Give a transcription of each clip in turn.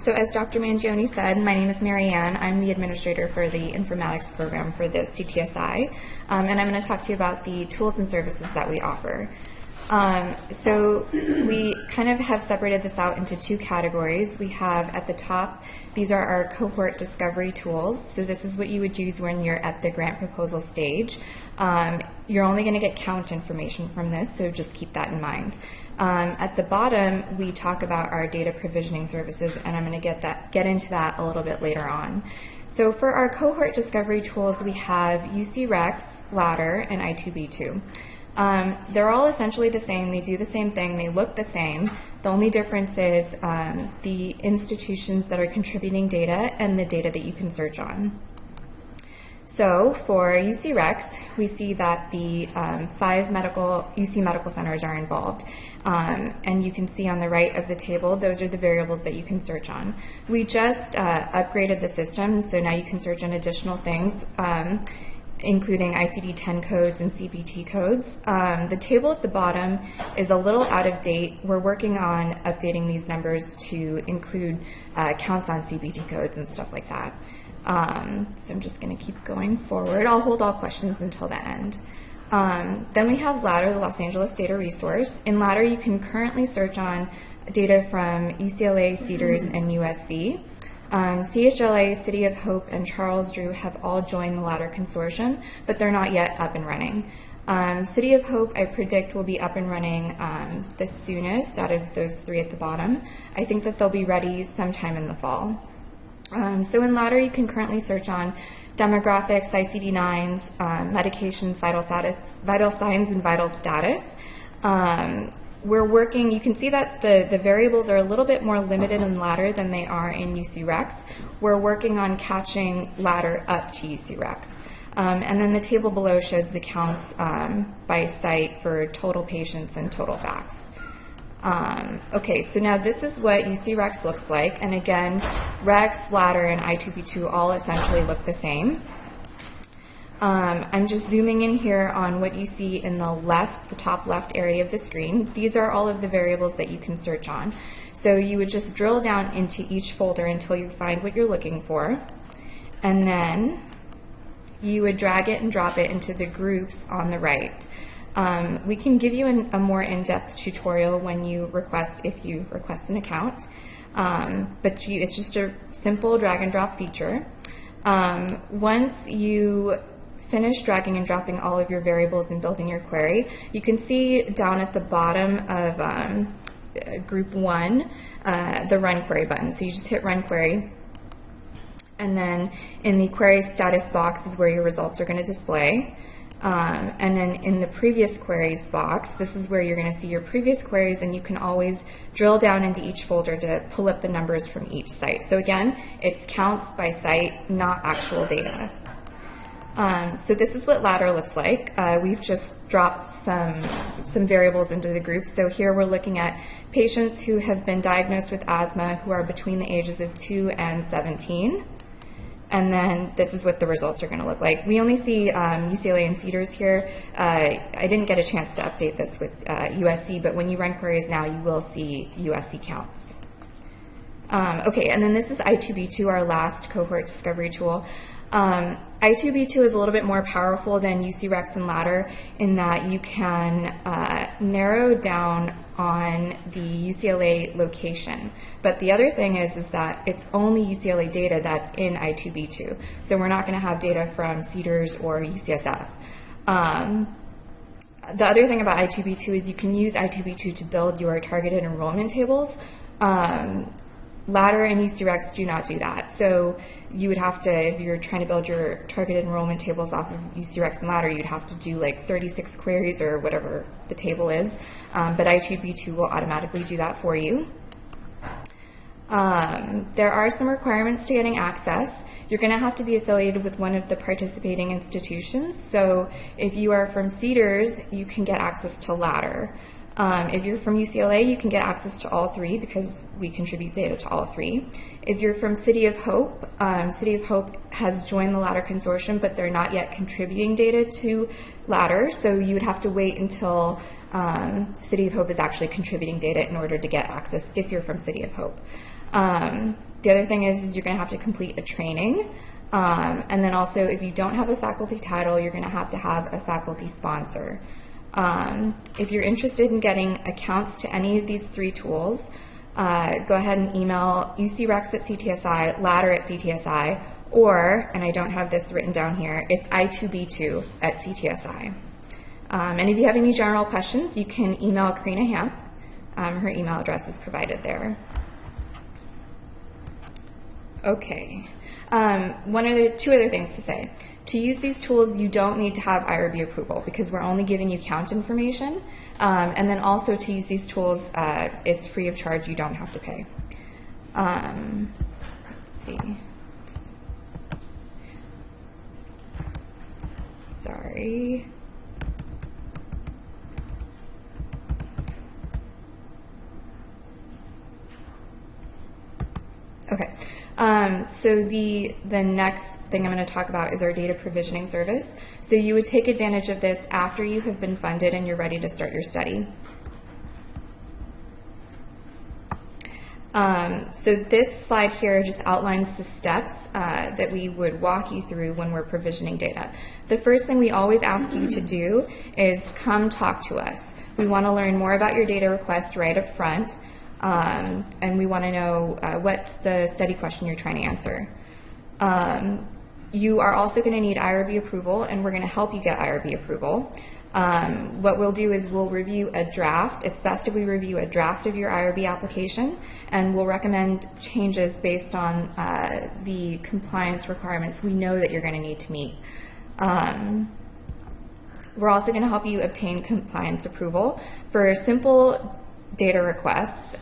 So as Dr. Mangione said, my name is Marianne. I'm the administrator for the Informatics program for the CTSI, and I'm going to talk to you about the tools and services that we offer. So we kind of have separated this out into two categories. We have at the top, these are our cohort discovery tools. So this is what you would use when you're at the grant proposal stage. You're only going to get count information from this, so just keep that in mind. At the bottom, we talk about our data provisioning services, and I'm going to get into that a little bit later on. So for our cohort discovery tools, we have UC ReX, LADR, and I2B2. They're all essentially the same. They do the same thing. They look the same. The only difference is the institutions that are contributing data and the data that you can search on. So for UC ReX, we see that the 5 UC medical centers are involved. And you can see on the right of the table, those are the variables that you can search on. We just upgraded the system, so now you can search on additional things, including ICD-10 codes and CPT codes. The table at the bottom is a little out of date. We're working on updating these numbers to include counts on CPT codes and stuff like that. So I'm just going to keep going forward. I'll hold all questions until the end. Then we have LADR, the Los Angeles Data Resource. In LADR, you can currently search on data from UCLA, Cedars, and USC. CHLA, City of Hope, and Charles Drew have all joined the LADR consortium, but they're not yet up and running. City of Hope, I predict, will be up and running the soonest out of those 3 at the bottom. I think that they'll be ready sometime in the fall. So in LADR, you can currently search on demographics, ICD-9s, medications, vital signs, and vital status. We're working, you can see that the variables are a little bit more limited in LADR than they are in UC ReX. We're working on catching LADR up to UC ReX. And then the table below shows the counts by site for total patients and total facts. Okay, so now this is what UC ReX looks like. And again, ReX, LADR, and I2B2 all essentially look the same. I'm just zooming in here on what you see in the top left area of the screen. These are all of the variables that you can search on. So you would just drill down into each folder until you find what you're looking for. And then you would drag it and drop it into the groups on the right. We can give you a more in-depth tutorial when you if you request an account, but it's just a simple drag and drop feature. Once you finish dragging and dropping all of your variables and building your query, you can see down at the bottom of group 1, the run query button. So you just hit run query, and then in the query status box is where your results are going to display. And then in the previous queries box, this is where you're going to see your previous queries, and you can always drill down into each folder to pull up the numbers from each site. So again, it's counts by site, not actual data. So this is what LADR looks like. We've just dropped some variables into the groups. So here we're looking at patients who have been diagnosed with asthma who are between the ages of 2 and 17. And then this is what the results are going to look like. We only see UCLA and Cedars here. I didn't get a chance to update this with USC, but when you run queries now, you will see USC counts. Okay, and then this is I2B2, our last cohort discovery tool. I2B2 is a little bit more powerful than UC ReX and LADR in that you can narrow down on the UCLA location. But the other thing is that it's only UCLA data that's in I2B2. So we're not going to have data from Cedars or UCSF. The other thing about I2B2 is you can use I2B2 to build your targeted enrollment tables. LADR and UC ReX do not do that. So you would have to, if you're trying to build your targeted enrollment tables off of UC ReX and LADR, you'd have to do like 36 queries or whatever the table is. But I2B2 will automatically do that for you. There are some requirements to getting access. You're going to have to be affiliated with one of the participating institutions. So if you are from Cedars, you can get access to LADR. If you're from UCLA, you can get access to all 3 because we contribute data to all 3. If you're from City of Hope has joined the LADR consortium, but they're not yet contributing data to LADR, so you would have to wait until City of Hope is actually contributing data in order to get access if you're from City of Hope. The other thing is you're going to have to complete a training. And then also, if you don't have a faculty title, you're going to have a faculty sponsor. If you're interested in getting accounts to any of these 3 tools, go ahead and email UC ReX at CTSI, LADR at CTSI, or, and I don't have this written down here, it's I2B2 at CTSI. And if you have any general questions, you can email Karina Hamp. Her email address is provided there. Okay. 2 other things to say. To use these tools, you don't need to have IRB approval because we're only giving you count information. And then also to use these tools, it's free of charge. You don't have to pay. Let's see. Sorry. Okay. So the next thing I'm going to talk about is our data provisioning service. So you would take advantage of this after you have been funded and you're ready to start your study. So this slide here just outlines the steps that we would walk you through when we're provisioning data. The first thing we always ask you to do is come talk to us. We want to learn more about your data request right up front. And we want to know what's the study question you're trying to answer. You are also going to need IRB approval, and we're going to help you get IRB approval. What we'll do is we'll review a draft. It's best if we review a draft of your IRB application, and we'll recommend changes based on the compliance requirements we know that you're going to need to meet. We're also going to help you obtain compliance approval. For simple data requests,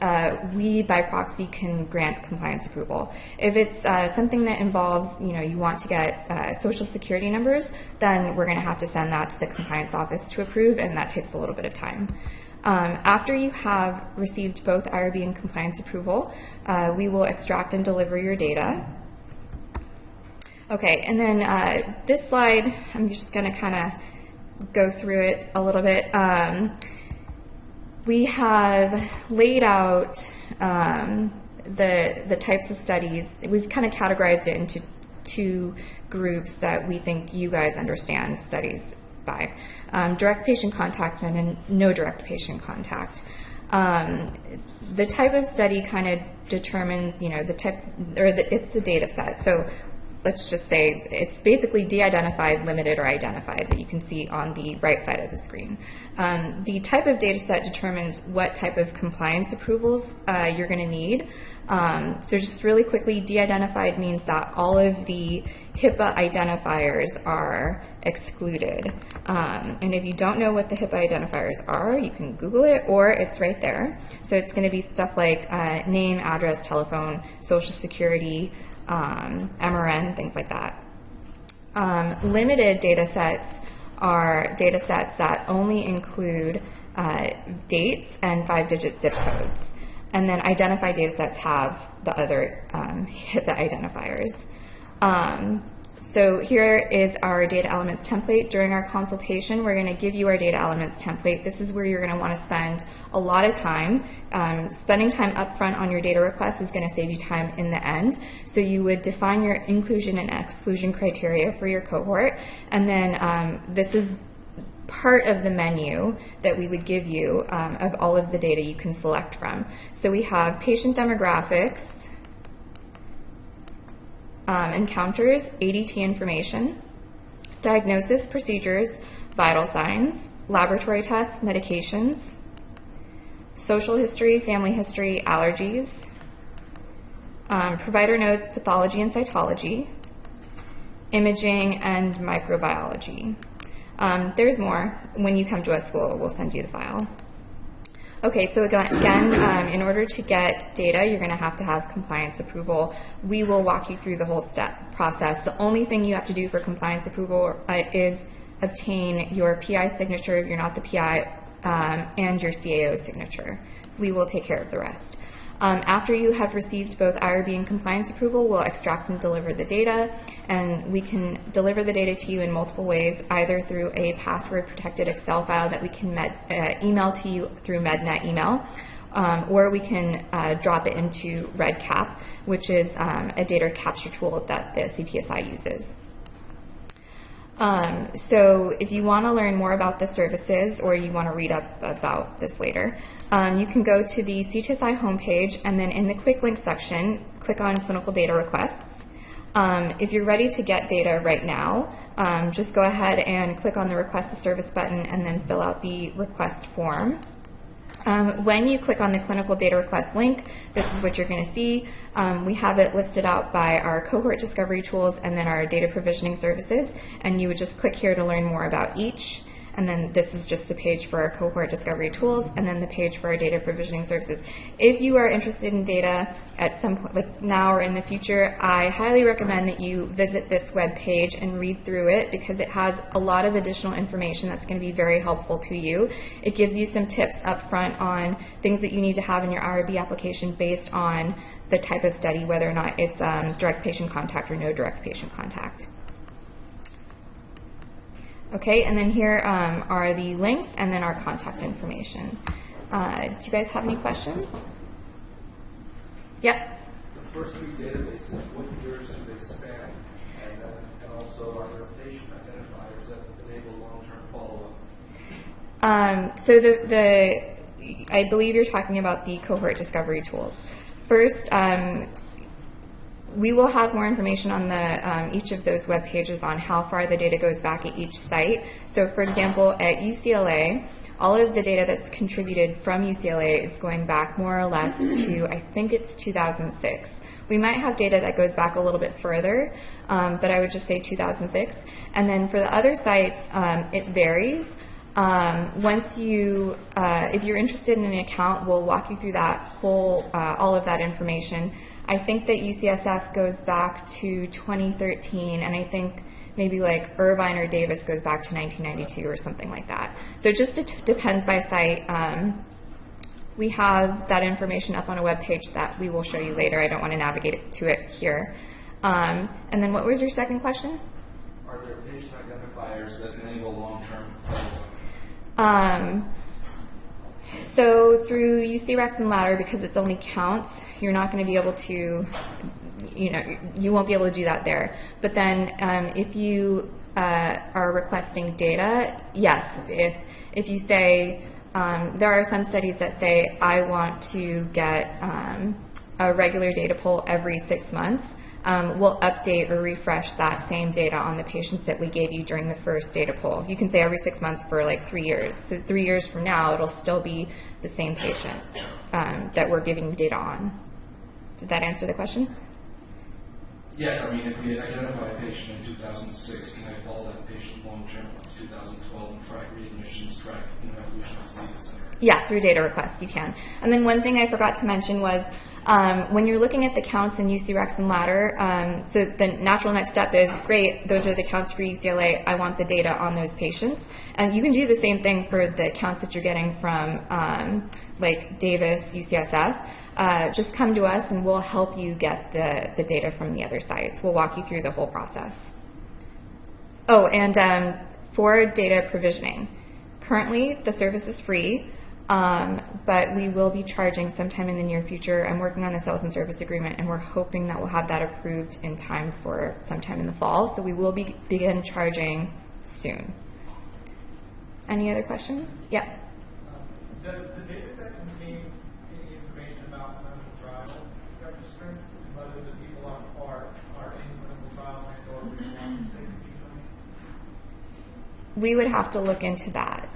we by proxy can grant compliance approval. If it's something that involves, you want to get social security numbers, then we're going to have to send that to the compliance office to approve, and that takes a little bit of time. After you have received both IRB and compliance approval, we will extract and deliver your data. Okay, and then this slide, I'm just going to kind of go through it a little bit. We have laid out the types of studies. We've kind of categorized it into 2 groups that we think you guys understand studies by. Direct patient contact and no direct patient contact. The type of study kind of determines, the type, or it's the data set. So let's just say it's basically de-identified, limited, or identified that you can see on the right side of the screen. The type of data set determines what type of compliance approvals you're going to need. So just really quickly, de-identified means that all of the HIPAA identifiers are excluded. And if you don't know what the HIPAA identifiers are, you can Google it, or it's right there. So it's going to be stuff like name, address, telephone, social security, MRN, things like that. Limited data sets are data sets that only include dates and 5-digit zip codes. And then identified data sets have the other HIPAA identifiers. So here is our data elements template. During our consultation, we're going to give you our data elements template. This is where you're going to want to spend a lot of time. Spending time up front on your data request is going to save you time in the end. So you would define your inclusion and exclusion criteria for your cohort. And then this is part of the menu that we would give you of all of the data you can select from. So we have patient demographics, encounters, ADT information, diagnosis, procedures, vital signs, laboratory tests, medications, social history, family history, allergies, provider notes, pathology and cytology, imaging, and microbiology. There's more. When you come to us, we'll send you the file. Okay, so again, in order to get data, you're going to have compliance approval. We will walk you through the whole step process. The only thing you have to do for compliance approval is obtain your PI signature if you're not the PI, and your CAO signature. We will take care of the rest. After you have received both IRB and compliance approval, we'll extract and deliver the data, and we can deliver the data to you in multiple ways, either through a password-protected Excel file that we can email to you through MedNet email, or we can drop it into REDCap, which is a data capture tool that the CTSI uses. So if you want to learn more about the services or you want to read up about this later, you can go to the CTSI homepage, and then in the quick link section, click on clinical data requests. If you're ready to get data right now, just go ahead and click on the request a service button and then fill out the request form. When you click on the clinical data request link, this is what you're going to see. We have it listed out by our cohort discovery tools and then our data provisioning services, and you would just click here to learn more about each. And then this is just the page for our cohort discovery tools, and then the page for our data provisioning services. If you are interested in data at some point, like now or in the future, I highly recommend that you visit this web page and read through it, because it has a lot of additional information that's going to be very helpful to you. It gives you some tips up front on things that you need to have in your IRB application based on the type of study, whether or not it's direct patient contact or no direct patient contact. Okay, and then here are the links and then our contact information. Do you guys have any questions? Yep. The first three databases, what years do they span? And also, are there patient identifiers that enable long-term follow-up? So I believe you're talking about the cohort discovery tools. First, we will have more information on each of those web pages on how far the data goes back at each site. So for example, at UCLA, all of the data that's contributed from UCLA is going back more or less to, I think it's 2006. We might have data that goes back a little bit further, but I would just say 2006. And then for the other sites, it varies. Once you, if you're interested in an account, we'll walk you through that whole, all of that information. I think that UCSF goes back to 2013, and I think maybe like Irvine or Davis goes back to 1992 or something like that. So it just depends by site. We have that information up on a web page that we will show you later. I don't want to navigate to it here. And then what was your second question? Are there patient identifiers that enable long-term follow-up? So through UC ReX and LADR, because it's only counts, you're not going to be able to, you won't be able to do that there. But then if you are requesting data, yes, if you say, there are some studies that say, I want to get a regular data pull every 6 months, we'll update or refresh that same data on the patients that we gave you during the first data pull. You can say every 6 months for like 3 years. So 3 years from now, it'll still be the same patient that we're giving you data on. Did that answer the question? Yes, I mean, if we identify a patient in 2006, can I follow that patient long-term up to 2012 and track readmissions, track evolution of disease, et cetera? Yeah, through data requests you can. And then one thing I forgot to mention was when you're looking at the counts in UC ReX and LADR, so the natural next step is, great, those are the counts for UCLA, I want the data on those patients. And you can do the same thing for the counts that you're getting from like Davis, UCSF. Just come to us and we'll help you get the data from the other sites. We'll walk you through the whole process. Oh, and for data provisioning, currently the service is free. But we will be charging sometime in the near future. I'm working on the sales and service agreement, and we're hoping that we'll have that approved in time for sometime in the fall. So we will begin charging soon. Any other questions? Yeah. Does the data set contain any information about clinical trial registrants, whether the people are in clinical trials or which ones they could be doing? We would have to look into that.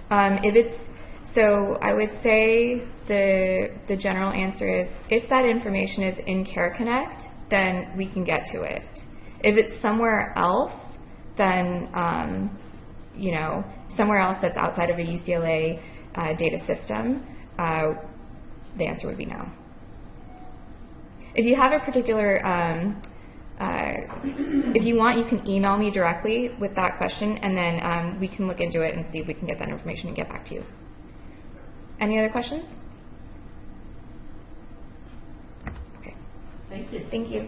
So I would say the general answer is, if that information is in Care Connect, then we can get to it. If it's somewhere else, then somewhere else that's outside of a UCLA data system, the answer would be no. If you have a particular, if you want, you can email me directly with that question, and then we can look into it and see if we can get that information and get back to you. Any other questions? Okay. Thank you. Thank you.